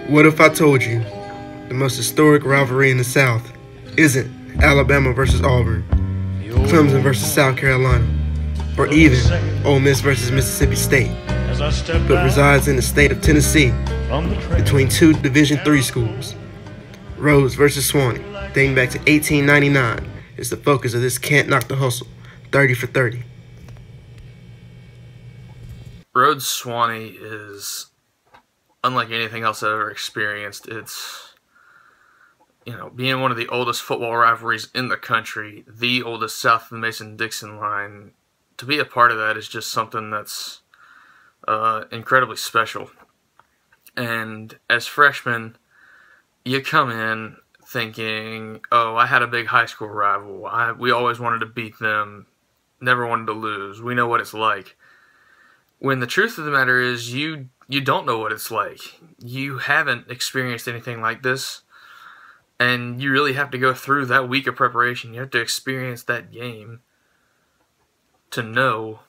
What if I told you the most historic rivalry in the South isn't Alabama versus Auburn, Clemson versus South Carolina, or even Ole Miss versus Mississippi State, but resides in the state of Tennessee between two Division III schools? Rhodes versus Sewanee, dating back to 1899, is the focus of this Can't Knock the Hustle 30 for 30. Rhodes Sewanee is unlike anything else I've ever experienced. It's, being one of the oldest football rivalries in the country, the oldest south of the Mason-Dixon Line. To be a part of that is just something that's incredibly special. And as freshmen, you come in thinking, oh, I had a big high school rival. We always wanted to beat them, never wanted to lose. We know what it's like. When the truth of the matter is, you don't know what it's like. You haven't experienced anything like this, and you really have to go through that week of preparation. You have to experience that game to know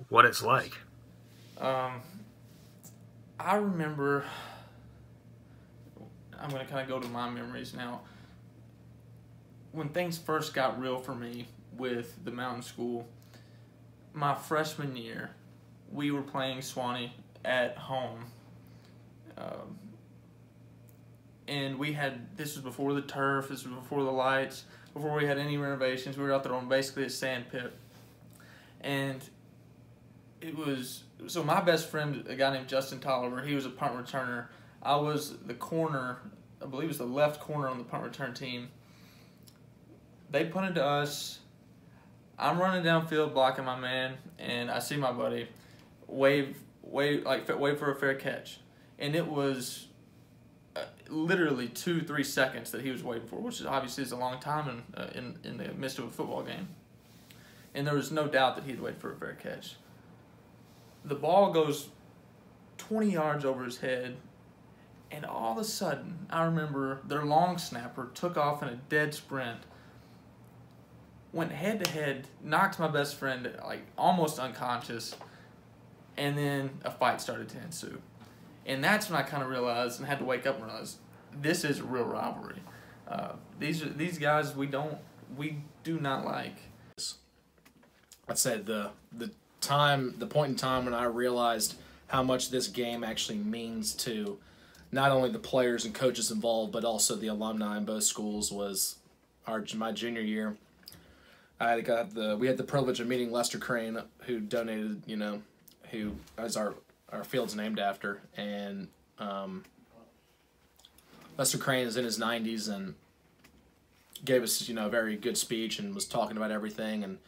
what it's like. I remember, I'm going to kind of go to my memories now. When things first got real for me with the mountain school, my freshman year, we were playing Sewanee at home. And this was before the turf, this was before the lights, before we had any renovations. We were out there on basically a sand pit. And so my best friend, a guy named Justin Tolliver, he was a punt returner. I was the corner, I believe it was the left corner on the punt return team. They punted to us. I'm running downfield blocking my man, and I see my buddy wave for a fair catch. And it was literally 2-3 seconds that he was waiting for, which obviously is a long time in the midst of a football game. And there was no doubt that he'd wait for a fair catch. The ball goes 20 yards over his head, and all of a sudden, I remember their long snapper took off in a dead sprint, went head-to-head, knocked my best friend almost unconscious, and then a fight started to ensue. And that's when I kind of realized and had to wake up and realize this is a real rivalry. These guys we do not like. I'd say the point in time when I realized how much this game actually means to not only the players and coaches involved, but also the alumni in both schools was my junior year. We had the privilege of meeting Lester Crane, who donated, who as our field's named after, and Lester Crane is in his 90s and gave us, a very good speech and was talking about everything. And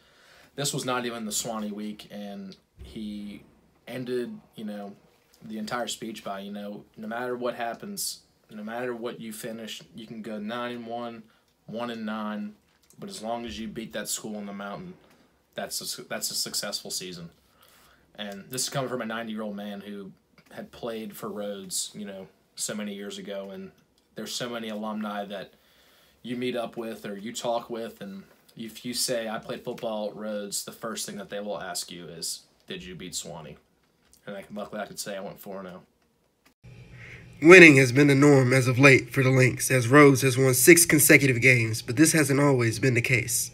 this was not even the Sewanee week, and he ended, the entire speech by, no matter what happens, no matter what you finish, you can go 9-1, 1-9, but as long as you beat that school in the mountain, that's a successful season. And this is coming from a 90-year-old man who had played for Rhodes, so many years ago, and there's so many alumni that you meet up with or you talk with, and if you say, I played football at Rhodes, the first thing that they will ask you is, did you beat Sewanee? And luckily I could say I went 4-0. Winning has been the norm as of late for the Lynx, as Rhodes has won 6 consecutive games, but this hasn't always been the case.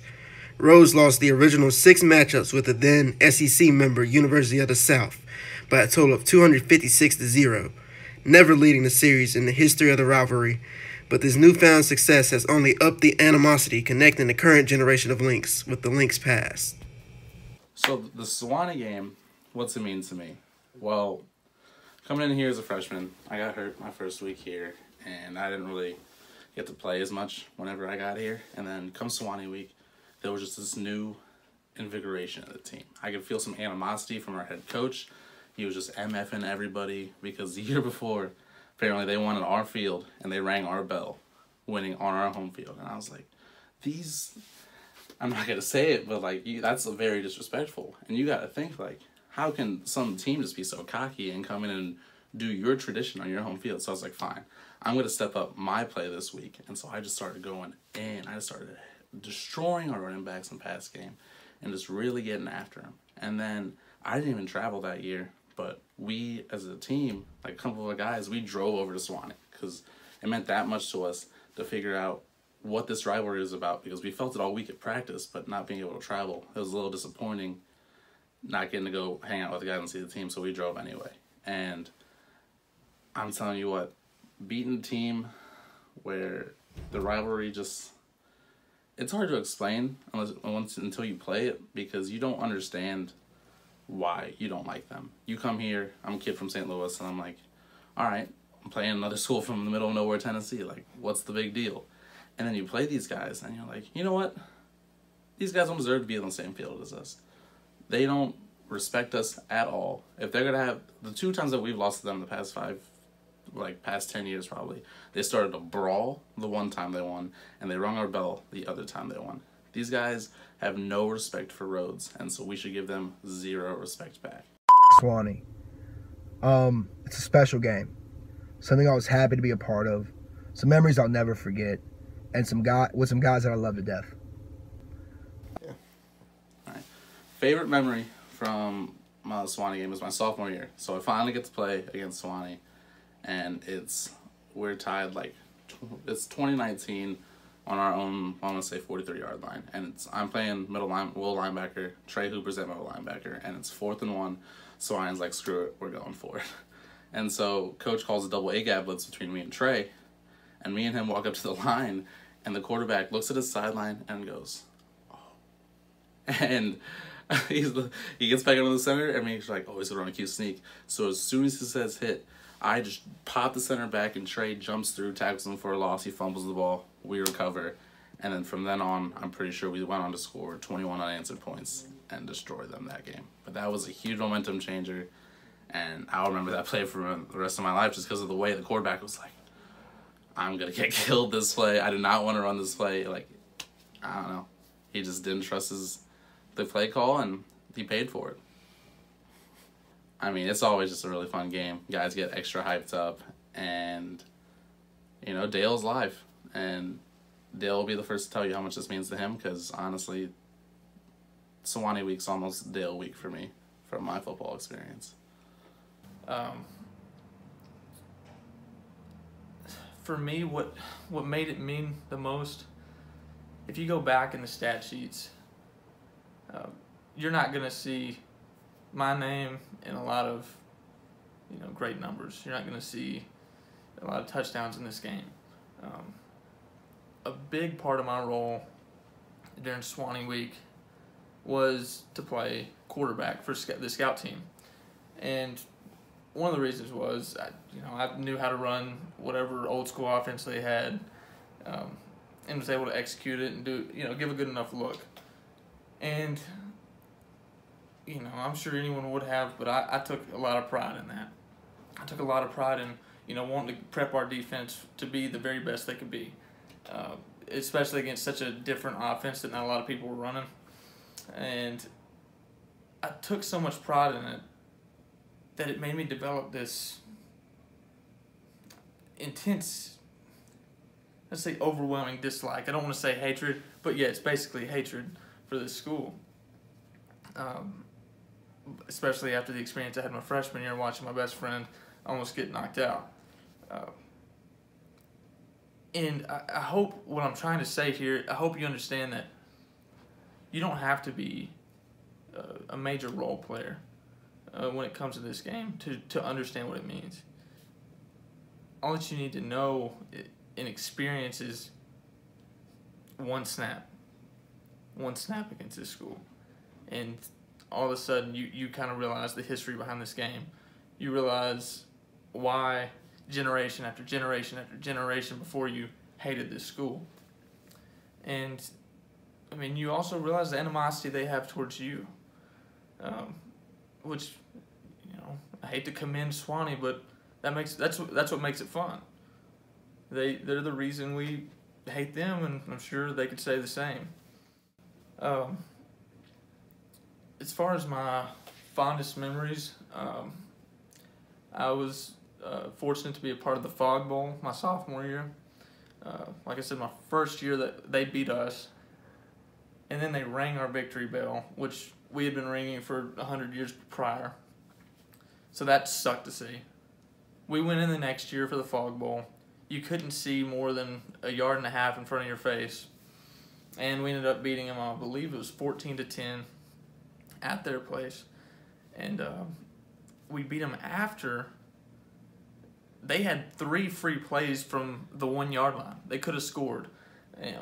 Rhodes lost the original 6 matchups with the then SEC member University of the South by a total of 256-0, never leading the series in the history of the rivalry, but this newfound success has only upped the animosity connecting the current generation of Lynx with the Lynx past. So the Sewanee game, what's it mean to me? Well, coming in here as a freshman, I got hurt my first week here, and I didn't really get to play as much whenever I got here. And then come Sewanee week, there was just this new invigoration of the team. I could feel some animosity from our head coach. He was just MFing everybody because the year before, apparently they won on our field and they rang our bell, winning on our home field. And I was like, I'm not going to say it, but that's very disrespectful. And you got to think, how can some team just be so cocky and come in and do your tradition on your home field? So I was like, fine, I'm going to step up my play this week. And so I just started going in. I just started destroying our running backs in pass game and just really getting after them. And then I didn't even travel that year But we, as a team, like a couple of guys, we drove over to Sewanee because it meant that much to us to figure out what this rivalry is about, because we felt it all week at practice, but not being able to travel. It was a little disappointing not getting to go hang out with the guys and see the team, so we drove anyway. And I'm telling you what, beating a team where the rivalry just, it's hard to explain until you play it, because you don't understand why you don't like them. You come here, I'm a kid from St. Louis, and I'm like, all right, I'm playing another school from the middle of nowhere, Tennessee. Like, what's the big deal? And then you play these guys, and you're like, you know what? These guys don't deserve to be on the same field as us. They don't respect us at all. If they're going to have, the 2 times that we've lost to them the past 10 years probably, they started a brawl the one time they won, and they rung our bell the other time they won. These guys have no respect for Rhodes, and so we should give them 0 respect back. Sewanee. It's a special game. Something I was happy to be a part of. Some memories I'll never forget. And some guys that I love to death. Yeah. All right. Favorite memory from my Sewanee game is my sophomore year. So I finally get to play against Sewanee, and we're tied, like, it's 2019 on our own, I'm going to say 43-yard line. And I'm playing will linebacker, Trey Hooper's at middle linebacker, and it's 4th and 1. Sewanee's like, screw it, we're going for it. And so coach calls a double A-gap blitz between me and Trey, and me and him walk up to the line, and the quarterback looks at his sideline and goes, oh. And he gets back into the center, and he's like, oh, he's going to run a cute sneak. So as soon as he says hit, I just pop the center back, and Trey jumps through, tackles him for a loss. He fumbles the ball. We recover. And then from then on, I'm pretty sure we went on to score 21 unanswered points and destroy them that game. But that was a huge momentum changer, and I'll remember that play for the rest of my life just because of the way the quarterback was like, I'm going to get killed this play. I did not want to run this play. Like, I don't know. He just didn't trust the play call, and he paid for it. I mean, it's always just a really fun game. Guys get extra hyped up, and, you know, Dale's live, and Dale will be the first to tell you how much this means to him, because honestly, Sewanee week's almost Dale week for me, from my football experience. For me, what made it mean the most, if you go back in the stat sheets, you're not going to see my name in a lot of, great numbers. You're not going to see a lot of touchdowns in this game. A big part of my role during Sewanee week was to play quarterback for the scout team. And one of the reasons was, I knew how to run whatever old school offense they had, and was able to execute it and give a good enough look. And, I'm sure anyone would have, but I took a lot of pride in that. I took a lot of pride in, wanting to prep our defense to be the very best they could be, especially against such a different offense that not a lot of people were running. And I took so much pride in it that it made me develop this intense, let's say overwhelming dislike. I don't want to say hatred, but yeah, it's basically hatred for this school. Especially after the experience I had my freshman year watching my best friend almost get knocked out. And I hope what I'm trying to say here, I hope you understand that you don't have to be a major role player when it comes to this game to understand what it means. All that you need to know and experience is one snap against this school. And all of a sudden you kind of realize the history behind this game. You realize why generation after generation after generation before you hated this school. And, you also realize the animosity they have towards you, which, I hate to commend Sewanee, but that's what makes it fun. They're the reason we hate them, and I'm sure they could say the same. As far as my fondest memories, I was fortunate to be a part of the Fog Bowl my sophomore year. Like I said, my first year that they beat us, and then they rang our victory bell, which we had been ringing for 100 years prior. So that sucked to see. We went in the next year for the Fog Bowl. You couldn't see more than a yard and a half in front of your face. And we ended up beating them, I believe it was 14-10 at their place. And we beat them after they had 3 free plays from the 1 yard line. They could have scored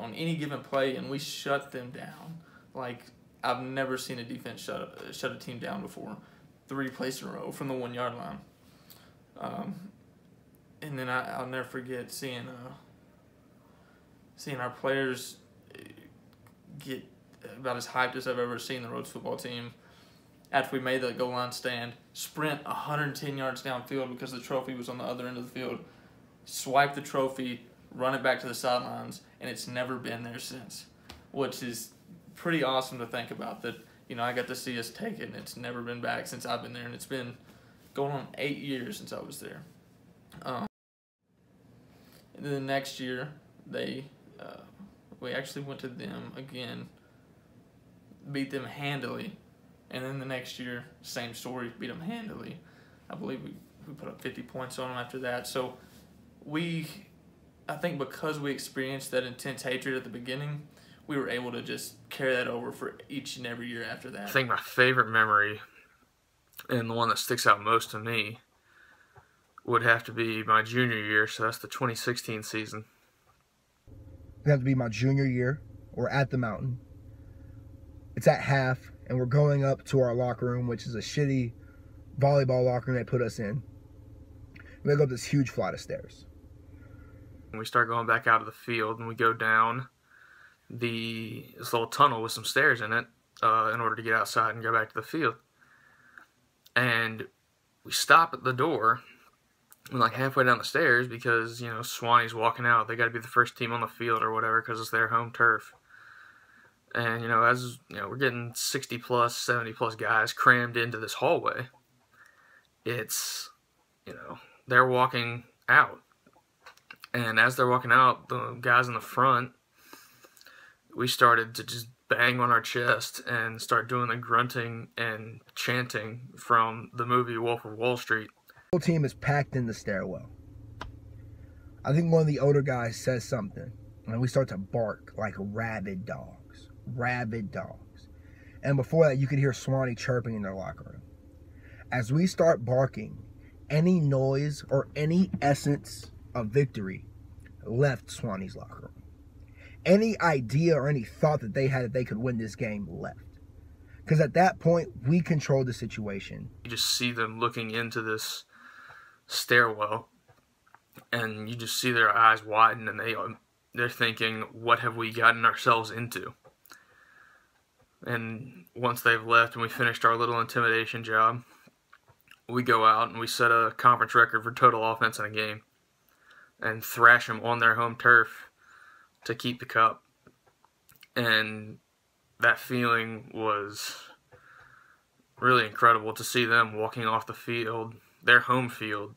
on any given play, and we shut them down. Like, I've never seen a defense shut a team down before. 3 plays in a row from the 1 yard line. And then I'll never forget seeing our players get about as hyped as I've ever seen the Rhodes football team after we made the goal line stand, sprint 110 yards downfield because the trophy was on the other end of the field, swipe the trophy, run it back to the sidelines, and it's never been there since, which is pretty awesome to think about that, you know, I got to see us take it, and it's never been back since I've been there, and it's been going on 8 years since I was there. And then the next year, we actually went to them again, beat them handily, and then the next year, same story, beat them handily. I believe we put up 50 points on them after that. So I think because we experienced that intense hatred at the beginning, we were able to just carry that over for each and every year after that. I think my favorite memory, and the one that sticks out most to me, would have to be my junior year, so that's the 2016 season. It would have to be my junior year. We're at the mountain. It's at half, and we're going up to our locker room, which is a shitty volleyball locker room they put us in. We go up this huge flight of stairs. We start going back out of the field, and we go down this little tunnel with some stairs in it in order to get outside and go back to the field. And we stop at the door, like halfway down the stairs, because, you know, Sewanee's walking out. They got to be the first team on the field or whatever because it's their home turf. And, you know, as you know, we're getting 60-plus, 70-plus guys crammed into this hallway. It's, you know, they're walking out. And as they're walking out, the guys in the front, we started to just bang on our chest and start doing the grunting and chanting from the movie Wolf of Wall Street. The whole team is packed in the stairwell. I think one of the older guys says something, and we start to bark like rabid dogs. Rabid dogs. And before that, you could hear Sewanee chirping in their locker room. As we start barking, any noise or any essence of victory left Sewanee's locker room. Any idea or any thought that they had that they could win this game left. Because at that point, we controlled the situation. You just see them looking into this stairwell, and you just see their eyes widen, and they're thinking, what have we gotten ourselves into? And once they've left and we finished our little intimidation job, we go out and we set a conference record for total offense in a game and thrash them on their home turf to keep the cup. And that feeling was really incredible to see them walking off the field, their home field,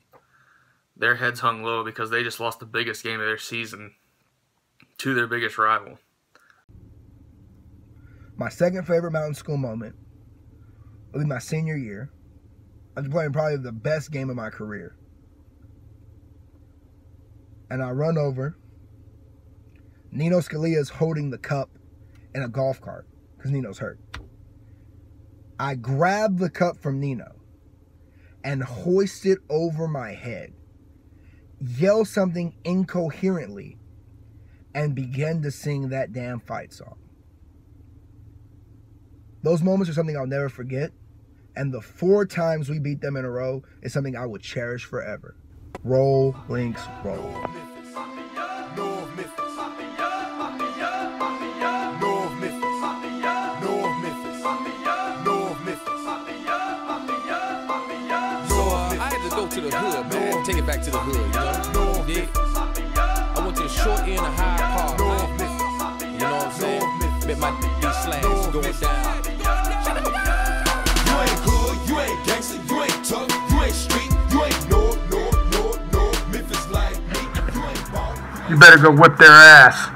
their heads hung low because they just lost the biggest game of their season to their biggest rival. My second favorite mountain school moment will be my senior year. I was playing probably the best game of my career. And I run over. Nino Scalia is holding the cup in a golf cart because Nino's hurt. I grab the cup from Nino and hoist it over my head, yell something incoherently, and begin to sing that damn fight song. Those moments are something I'll never forget, and the 4 times we beat them in a row is something I would cherish forever. Roll, Lynx, roll. To the hood, man. Take it back to the hood, you know? Yeah. I went to the short end of Hyde Park, man. You know what I'm saying? Bet my D-slash going down. You ain't hood, you ain't gangster, you ain't tough, you ain't street, you ain't no Memphis like me. You ain't ball. You better go whip their ass.